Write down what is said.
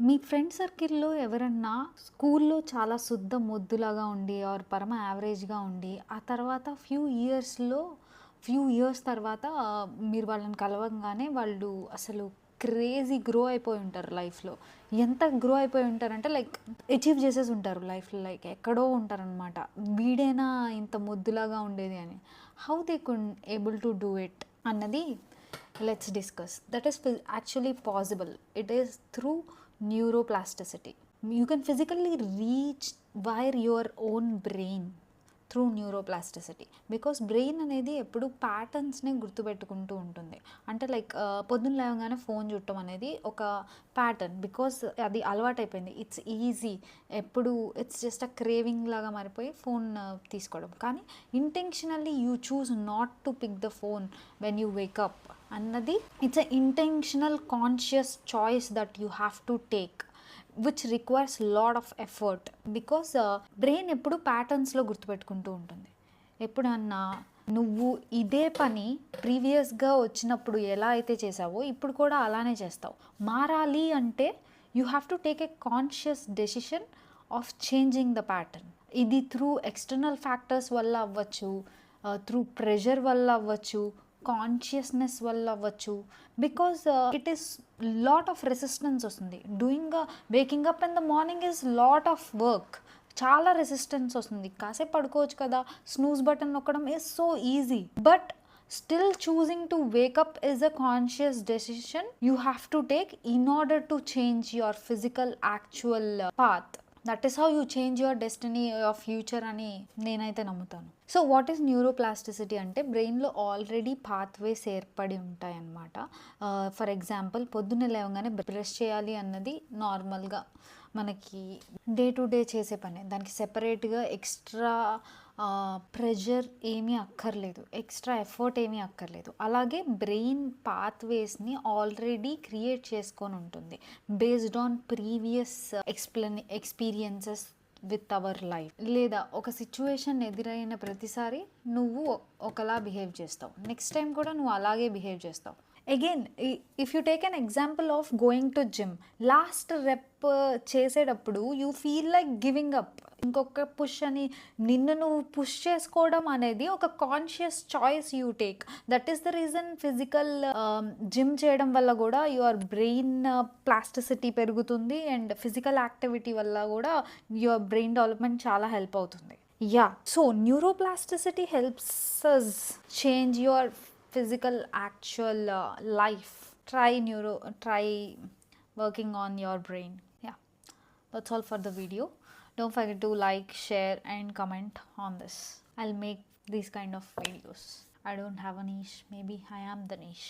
మీ friend సర్కిల్‌లో ఎవరన్నా స్కూల్‌లో చాలా శుద్ధ మొద్దులాగా ఉండి ఆర్ పరమ యావరేజ్‌గా ఉండి, ఆ తర్వాత ఫ్యూ ఇయర్స్ తర్వాత మీరు వాళ్ళని కలవంగానే వాళ్ళు అసలు క్రేజీ గ్రో అయిపోయి ఉంటారు లైఫ్‌లో. ఎంత గ్రో అయిపోయి ఉంటారంటే లైక్ అచీవ్ చేసేసి ఉంటారు లైఫ్‌లో. లైక్ ఎక్కడో ఉంటారనమాట. వీడేనా ఇంత మొద్దులాగా ఉండేది అని. How they could able to do it అన్నది let's discuss. That is actually possible. It is through neuroplasticity. You can physically reach wire your own brain through neuroplasticity. Because brain అనేది ఎప్పుడు ప్యాటర్న్స్ని గుర్తుపెట్టుకుంటూ ఉంటుంది. అంటే లైక్ పొద్దున్న లేవగానే ఫోన్ చూడటం అనేది ఒక ప్యాటర్న్. బికాస్ అది అలవాటైపోయింది. It's easy. ఎప్పుడు ఇట్స్ జస్ట్ అ క్రేవింగ్ లాగా మారిపోయి ఫోన్ తీసుకోవడం. కానీ intentionally you choose not to pick the phone when you wake up అన్నది it's a intentional conscious choice that you have to take, which requires lot of effort. Because brain ఎప్పుడు ప్యాటర్న్స్లో గుర్తుపెట్టుకుంటూ ఉంటుంది. ఎప్పుడన్నా నువ్వు ఇదే పని ప్రీవియస్గా వచ్చినప్పుడు ఎలా అయితే చేసావో ఇప్పుడు కూడా అలానే చేస్తావు. మారాలి అంటే you have to take a conscious decision of changing the pattern. ఇది త్రూ ఎక్స్టర్నల్ ఫ్యాక్టర్స్ వల్ల అవ్వచ్చు, త్రూ ప్రెషర్ వల్ల అవ్వచ్చు, కాన్షియస్నెస్ వల్ల అవ్వచ్చు. Because it is lot of resistance వస్తుంది. Waking up in the morning is lot of work. చాలా resistance వస్తుంది. కాసేపు పడుకోవచ్చు కదా, స్నూజ్ బటన్ నొక్కడం is so easy. But still choosing to wake up is a conscious decision you have to take in order to change your physical actual path. That is how you change your destiny of future అని నేనైతే నమ్ముతాను. So what is neuroplasticity అంటే బ్రెయిన్లో already pathways ఏర్పడి ఉంటాయన్నమాట. For example పొద్దున్నే లేవగానే brush చేయాలి అన్నది నార్మల్గా మనకి డే టు డే చేసే పనే. దానికి సెపరేట్గా ఎక్స్ట్రా ప్రెషర్ ఏమీ అక్కర్లేదు, ఎక్స్ట్రా ఎఫర్ట్ ఏమీ అక్కర్లేదు. అలాగే బ్రెయిన్ పాత్వేస్ని ఆల్రెడీ క్రియేట్ చేసుకొని ఉంటుంది based on previous experiences with our life. లేదా ఒక సిచ్యువేషన్ ఎదురైన ప్రతిసారి నువ్వు ఒకలా బిహేవ్ చేస్తావు, నెక్స్ట్ టైం కూడా నువ్వు అలాగే బిహేవ్ చేస్తావు. Again if you take an example of going to gym, last rep చేసేటప్పుడు you feel like giving up, ఇంకొక పుష్ అని నిన్ను నువ్వు పుష్ చేసుకోవడం అనేది ఒక conscious choice you take. That is the reason physical gym చేయడం వల్ల కూడా యువర్ బ్రెయిన్ ప్లాస్టిసిటీ పెరుగుతుంది అండ్ ఫిజికల్ యాక్టివిటీ వల్ల కూడా యువర్ బ్రెయిన్ డెవలప్మెంట్ చాలా హెల్ప్ అవుతుంది. Yeah, so neuroplasticity helps us change your physical actual life. Try working on your brain. Yeah, that's all for the video. Don't forget to like, share and comment on this. I'll make these kind of videos. I don't have a niche, maybe I am the niche.